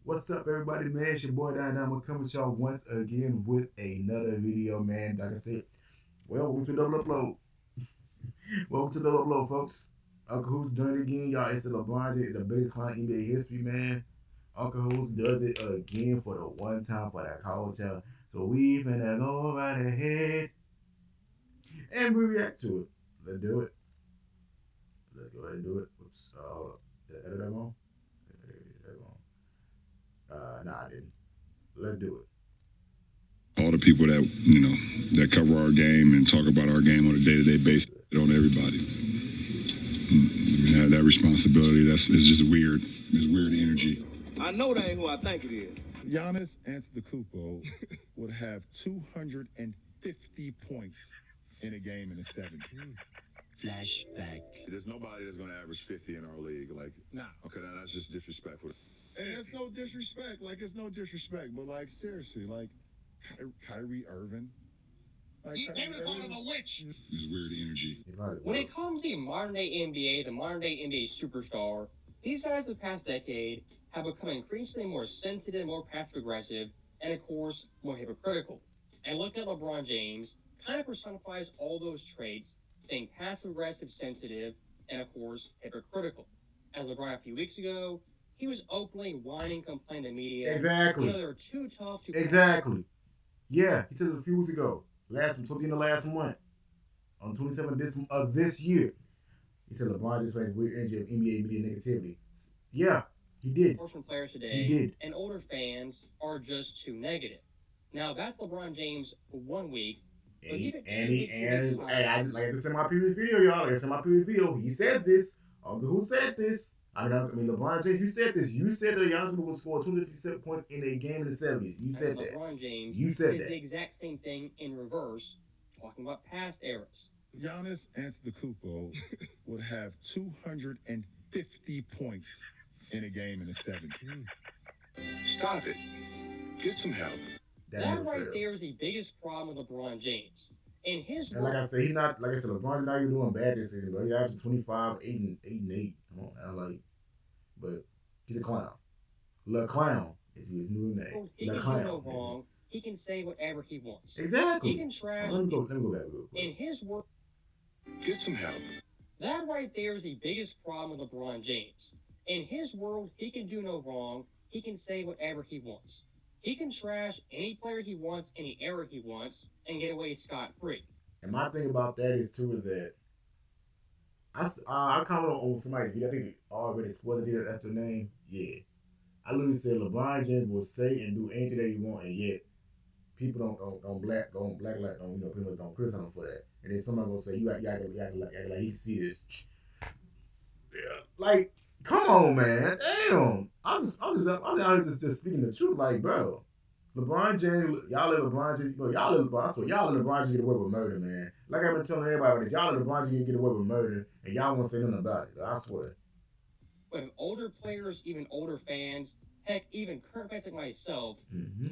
What's up, everybody, man? It's your boy Down. I'm gonna come with y'all once again with another video, man. Like I said, welcome to Double Upload. Welcome to Double Upload, folks. Uncle Who's doing it again, y'all. It's the LeBron James, the biggest client in NBA history, man. Uncle Who's does it again for the one time for that culture. So we finna go right ahead and we react to it. Let's do it. Let's go ahead and do it. Oops. Hold up. Did I edit that wrong? Nah, I didn't. Let's do it. All the people that that cover our game and talk about our game on a day-to-day basis on everybody. Have that responsibility. It's just weird. It's weird energy. I know that ain't who I think it is. Giannis Antetokounmpo would have 250 points in a game in the 70s. Flashback. There's nobody that's going to average 50 in our league. Like, nah. Okay, now that's just disrespectful. And that's no disrespect. Like, it's no disrespect. But, like, seriously, like, Kyrie Irving. Like, They would have called him a witch. It's weird energy. When it comes to the modern day NBA, the modern day NBA superstar, these guys of the past decade have become increasingly more sensitive, more passive aggressive, and of course, more hypocritical. And looking at LeBron James kind of personifies all those traits, being passive aggressive, sensitive, and of course, hypocritical. As LeBron a few weeks ago, he was openly whining, complaining to the media. Exactly. You know, they were too tough to. Exactly. Yeah, he said it a few weeks ago. Last month, on 27th of this year. He said LeBron just like weird energy of NBA media negativity. Yeah, he did. From players today, he did. And older fans are just too negative. Now that's LeBron James 1 week. I just said my previous video, y'all. Like I said my previous video. He said this. Uncle Who said this. I mean, LeBron James, you said this. You said that Giannis will score 257 points in a game in the 70s. You said that. LeBron James you said is that. The exact same thing in reverse, talking about past eras. Giannis Antetokounmpo would have 250 points in a game in the 70s. Stop it. Get some help. That right there is the biggest problem with LeBron James. In his and like I said, LeBron's not even doing bad this season, but he averaged 25, 8 and 8. Come on now, but he's a clown. Le Clown is his new name. He can do no wrong. He can say whatever he wants. Exactly. He can trash. Let me go back real quick. In his world, get some help. That right there is the biggest problem with LeBron James. In his world, he can do no wrong. He can say whatever he wants. He can trash any player he wants, any era he wants, and get away scot-free. And my thing about that is that I commented on somebody. I think already Sports did that's their name. Yeah, I literally said LeBron James will say and do anything that he want, and yet people don't pretty much don't criticize him for that. And then somebody gonna say you act like he see this. Yeah, like come on, man, damn. I'm out here just speaking the truth, like bro. LeBron James, y'all let LeBron James, y'all let LeBron James get away with murder, man. Like I've been telling everybody, y'all let LeBron James get away with murder, and y'all won't say nothing about it. I swear. With older players, even older fans, heck, even current fans like myself,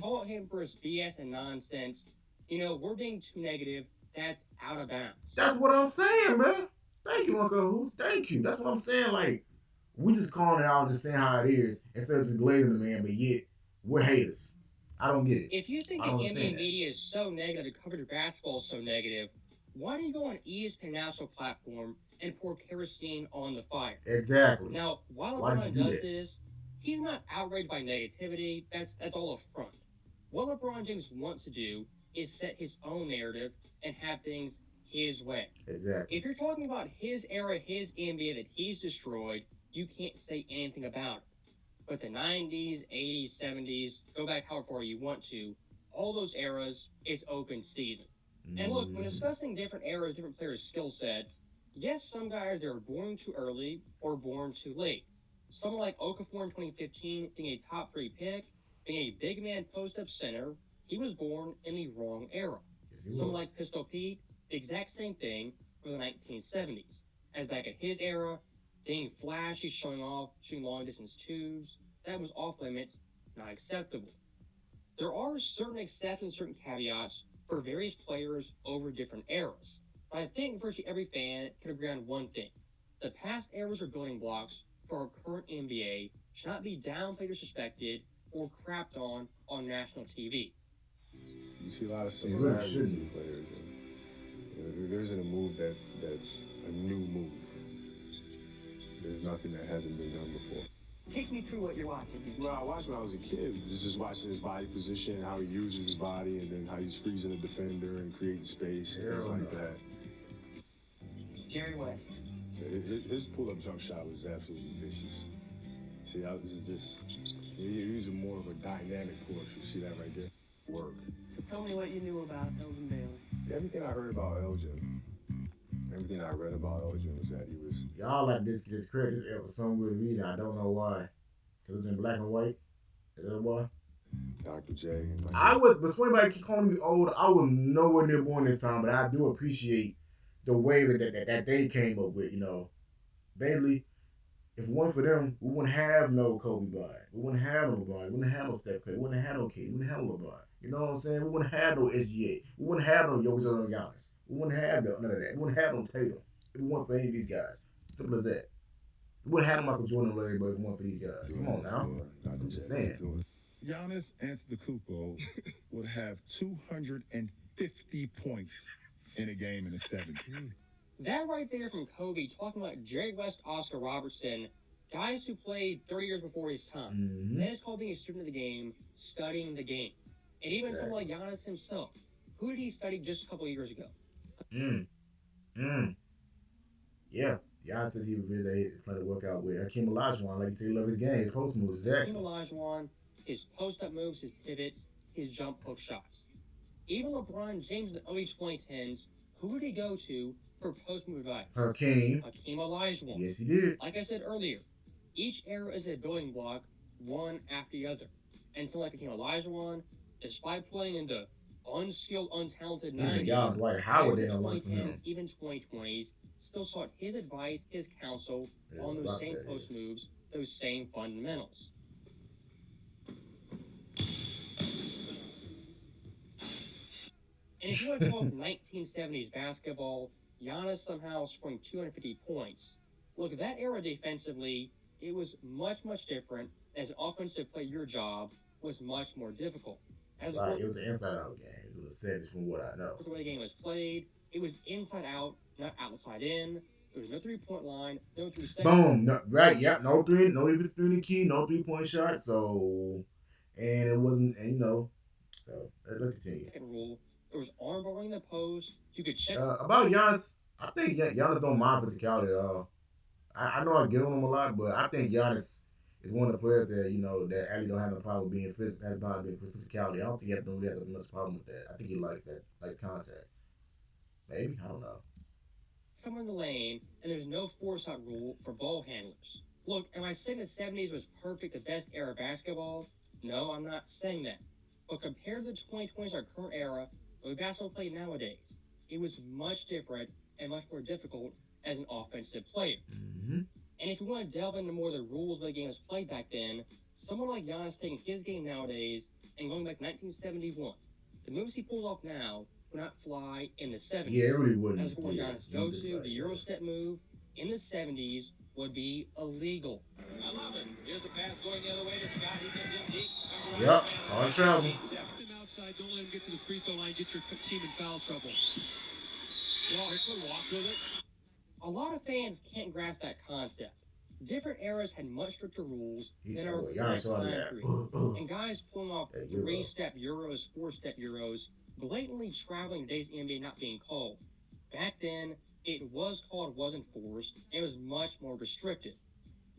call him for his BS and nonsense. You know, we're being too negative. That's out of bounds. That's what I'm saying, man. Thank you, Uncle Hoops. Thank you. That's what I'm saying. Like, we just calling it out and just saying how it is instead of just glazing the man, but yet we're haters. I don't get it. If you think the NBA media is so negative, the coverage of basketball is so negative, why do you go on ESPN national platform and pour kerosene on the fire? Exactly. Now, while LeBron does this, he's not outraged by negativity. That's all a front. What LeBron James wants to do is set his own narrative and have things his way. Exactly. If you're talking about his era, his NBA that he's destroyed, you can't say anything about it. But the 90s, 80s, 70s, go back how far you want to, all those eras, it's open season. And look, when discussing different eras, different players' skill sets, yes, some guys, they were born too early or born too late. Someone like Okafor in 2015, being a top 3 pick, being a big man post-up center, he was born in the wrong era. Someone like Pistol Pete, the exact same thing for the 1970s. As back at his era, being flashy, showing off, shooting long-distance twos, that was off limits, not acceptable. There are certain exceptions, certain caveats for various players over different eras. But I think virtually every fan can agree on one thing. The past eras are building blocks for our current NBA, should not be downplayed or suspected, or crapped on national TV. You see a lot of It really similarities shouldn't in be. players. And, there isn't a move that's a new move. There's nothing that hasn't been done before. Take me through what you're watching. Well, I watched when I was a kid. Just watching his body position, how he uses his body, and then how he's freezing the defender and creating space and things like that. Jerry West. His pull-up jump shot was absolutely vicious. See, that was just he was more of a dynamic pull-up. You see that right there? Work. So tell me what you knew about Elgin Baylor. Everything I heard about Elgin, everything I read about Elgin was that he was. Y'all like this credit this era for some good reason. I don't know why. Cause it was in black and white. Is that why? Dr. J. And like I was, but somebody keep calling me old. I was nowhere near born this time, but I do appreciate the way that they came up with. You know, Bailey. If it weren't for them, we wouldn't have no Kobe Bryant. We wouldn't have no LeBron. We wouldn't have no Steph Curry. We wouldn't have no KD. We wouldn't have no LeBron. You know what I'm saying? We wouldn't have no SGA. We wouldn't have no Jokic or no Giannis. We wouldn't have none of that. We wouldn't have no Tatum. If it weren't for any of these guys. Simple as that. We wouldn't have no Michael Jordan or Larry Bird if it weren't for these guys. Come on now. I'm just saying. Giannis Antetokounmpo would have 250 points in a game in the 70s. That right there from Kobe, talking about Jerry West, Oscar Robertson, guys who played 30 years before his time. Mm-hmm. That is called being a student of the game, studying the game. And even someone like Giannis himself. Who did he study just a couple of years ago? Yeah. Giannis said he was really playing to work out with Hakeem Olajuwon. Like you said, he loved his game, his post moves. Exactly. Hakeem Olajuwon, his post-up moves, his pivots, his jump hook shots. Even LeBron James in the early 2010s, who did he go to for post-move advice? Hakeem Olajuwon. Yes, he did. Like I said earlier, each era is a building block, one after the other. And someone like Hakeem Olajuwon, despite playing in the unskilled, untalented 90s, Y'all like Howard didn't learn from 2010s, him. even 2020s, still sought his advice, his counsel on those same post moves, those same fundamentals. And if you want to talk 1970s basketball, Giannis somehow scoring 250 points. Look, that era defensively, it was much, much different. As an offensive player, your job was much more difficult. It was an inside-out game. It was a series from what I know. The way the game was played, it was inside out, not outside in. There was no three-point line, no 3 seconds. Boom. No, right, yep. No three, no even three in the key, no 3-point shot. So, and it wasn't, and you know, so let's continue. Second rule, there was arm barring in the post. You could check. About Giannis, I think Giannis don't mind physicality at all. I know I get on him a lot, but I think Giannis is one of the players that, you know, that actually don't have no problem being physical, has problem being physicality. I don't think he has much problem with that. I think he likes that, likes contact. Maybe, I don't know. Somewhere in the lane, and there's no force-out rule for ball handlers. Look, am I saying the 70s was perfect, the best era of basketball? No, I'm not saying that. But compared to the 2020s, our current era, the way basketball played nowadays, it was much different and much more difficult as an offensive player. Mm-hmm. And if you want to delve into more of the rules of the game was played back then, someone like Giannis taking his game nowadays and going back to 1971, the moves he pulls off now would not fly in the 70s. Yeah, it really wouldn't. As for Giannis' go-to, the Euro step move in the 70s would be illegal. I love it. Here's the pass going the other way to Scott. He comes in deep. Yep, all travel. Him outside. Don't let him get to the free throw line. Get your team in foul trouble. Walk with it. A lot of fans can't grasp that concept. Different eras had much stricter rules than our current time period. And guys pulling off 3-step Euros, 4-step Euros, blatantly traveling today's NBA not being called. Back then, it was called, was enforced, and it was much more restrictive.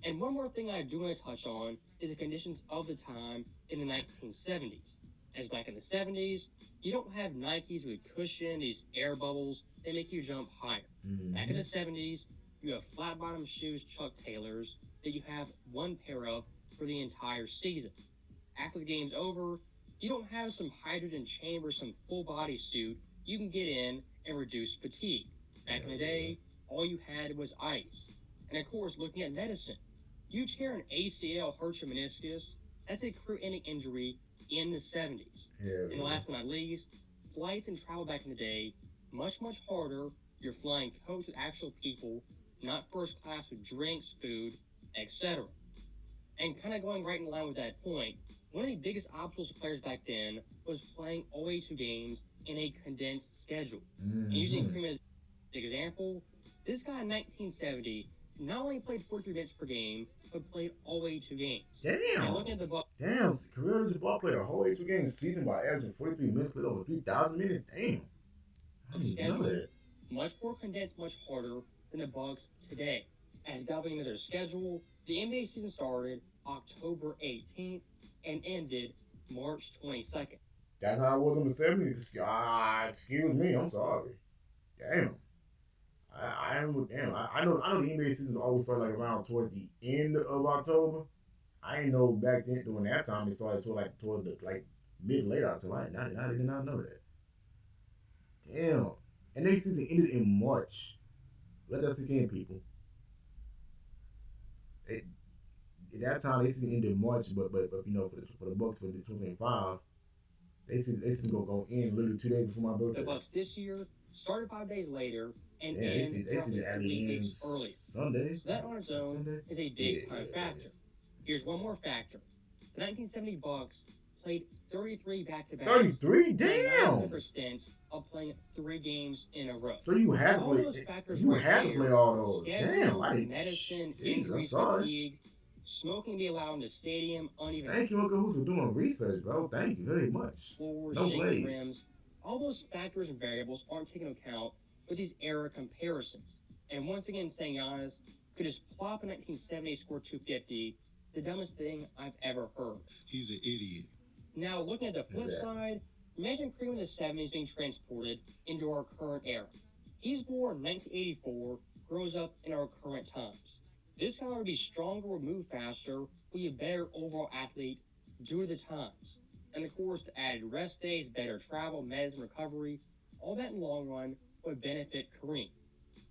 And one more thing I do want to touch on is the conditions of the time in the 1970s. As back in the 70s, you don't have Nikes with cushion, these air bubbles, that make you jump higher. Mm-hmm. Back in the 70s, you have flat-bottom shoes, Chuck Taylors, that you have one pair of for the entire season. After the game's over, you don't have some hydrogen chamber, some full-body suit you can get in and reduce fatigue. Back in the day, all you had was ice. And of course, looking at medicine, you tear an ACL, hurt your meniscus, that's a career-ending injury in the 70s. And last but not least, flights and travel back in the day, much, much harder. You're flying coach with actual people, not first class with drinks, food, etc. And kind of going right in line with that point, One of the biggest obstacles for players back then was playing all 82 games in a condensed schedule. And using Kareem as an example, this guy in 1970 not only played 43 minutes per game, but played all 82 games. Damn. And looking at the Bucks, Damn, career as a ball player, a whole 82 games season by averaging 43 minutes, played over 3,000 minutes. Damn. I didn't even know that. much more condensed, much harder than the Bucks today. As delving into their schedule, the NBA season started October 18th and ended March 22nd. That's how it was in the 70s. Excuse me, I'm sorry. Damn. I know the NBA season always started like around towards the end of October. I didn't know back then during that time it started towards the mid-late October. I did not know that. Damn. And their season ended in March. Let that sink in, people. At that time, they season ended in March, but you know, for the Bucks for the 2025, they season go in literally 2 days before my birthday. The Bucks this year started 5 days later and Yeah, they season at the end early. Sunday. So that on its own is a big time factor. Here's one more factor. The 1970 Bucks played 33 back-to-backs. 33? Damn! For stints of playing 3 games in a row. So you had to All play. those factors You right had to there, play all those. schedule, Damn! I didn't. medicine, Jeez, I'm injury sorry. fatigue, smoking be allowed in the stadium, uneven Thank you, Uncle Who's for doing research, bro. Thank you very much. floors, No shaky blades. rims. All those factors and variables aren't taken into account with these era comparisons. And once again, saying Giannis could just plop in 1970 score 250, the dumbest thing I've ever heard. He's an idiot. Now, looking at the flip side, imagine Kareem in the 70s being transported into our current era. He's born in 1984, grows up in our current times. This guy would be stronger, would move faster, would be a better overall athlete due to the times. And of course, the added rest days, better travel, medicine, recovery, all that in the long run would benefit Kareem.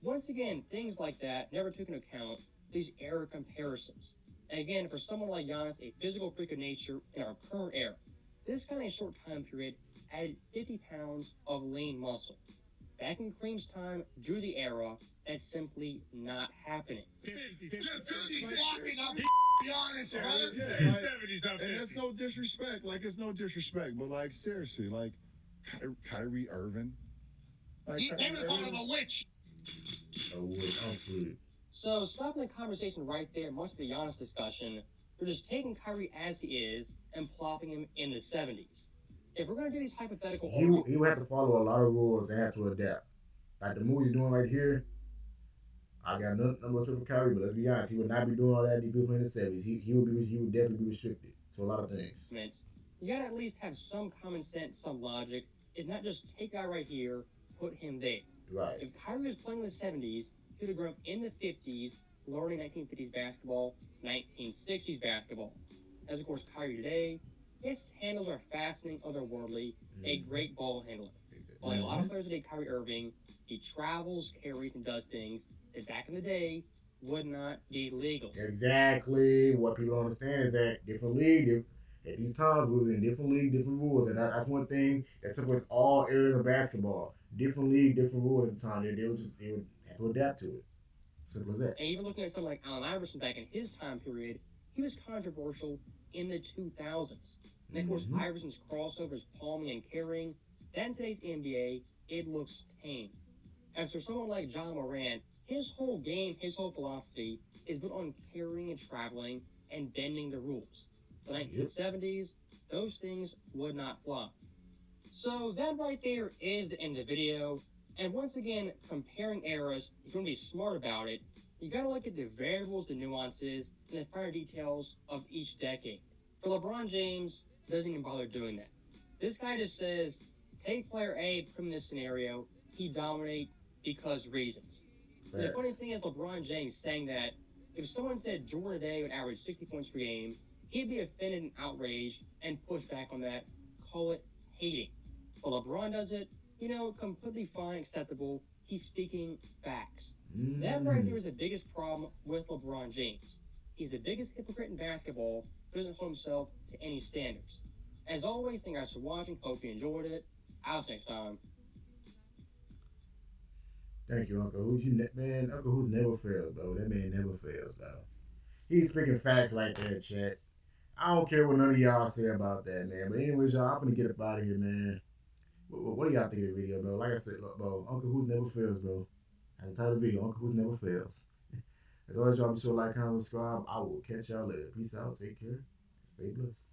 Once again, things like that never took into account these era comparisons. And again, for someone like Giannis, a physical freak of nature in our current era, this kind of short time period added 50 pounds of lean muscle. Back in Kareem's time, due to the era, that's simply not happening. 50's locking up Giannis, Yeah, brother. yeah, like- 70's not And that's no disrespect. Like, it's no disrespect. But, like, seriously, like, Kyrie Irving. Like, They would have called him a witch. Oh, wait, I'm sweet. So, stopping the conversation right there, much of the Giannis discussion, we're just taking Kyrie as he is and plopping him in the 70s. If we're going to do these hypothetical He would have to follow a lot of rules and have to adapt. Like the moves he's doing right here, I got nothing much for Kyrie, but let's be honest, he would not be doing all that if he was playing the 70s. He would definitely be restricted to a lot of things. you got to at least have some common sense, some logic. It's not just take a guy right here, put him there. Right. If Kyrie was playing in the 70s, he would have grown up in the 50s, learning 1950s basketball, 1960s basketball. As of course, Kyrie today, his handles are fascinating, otherworldly, a great ball handler. Like a lot of players today, Kyrie Irving, he travels, carries, and does things that back in the day would not be legal. Exactly. What people don't understand is that different league, at these times, we were in different league, different rules. And that's one thing that separates all areas of basketball. Different league, different rules at the time. They would have to adapt to it. Simple as that. And even looking at someone like Allen Iverson back in his time period, he was controversial in the 2000s. And of course, Iverson's crossovers, palming and carrying, that in today's NBA, it looks tame. As for someone like John Morant, his whole game, his whole philosophy is built on carrying and traveling and bending the rules. The 1970s, those things would not fly. So that right there is the end of the video. And once again, comparing eras, if you want to be smart about it, you got to look at the variables, the nuances, and the finer details of each decade. For LeBron James, doesn't even bother doing that. This guy just says, take player A, put him in this scenario, he dominate because reasons. And the funny thing is, LeBron James saying that if someone said Jordan today would average 60 points per game, he'd be offended and outraged and push back on that, call it hating. But LeBron does it, completely fine, acceptable. He's speaking facts. That right there is the biggest problem with LeBron James. He's the biggest hypocrite in basketball, who doesn't hold himself to any standards. As always, thank you guys for watching. Hope you enjoyed it. I'll see you next time. Thank you, Uncle Who's. Man, Uncle Who's never fails, bro. That man never fails, though. He's speaking facts right there, chat. I don't care what none of y'all say about that, man. But anyways, y'all, I'm gonna get up out of here, man. What do y'all think of the video, bro? Like I said, look, bro, Uncle Who's never fails, bro. I entitled the video, Uncle Who's never fails. As always, y'all be sure to like, comment, subscribe. I will catch y'all later. Peace out. Take care. Stay blessed.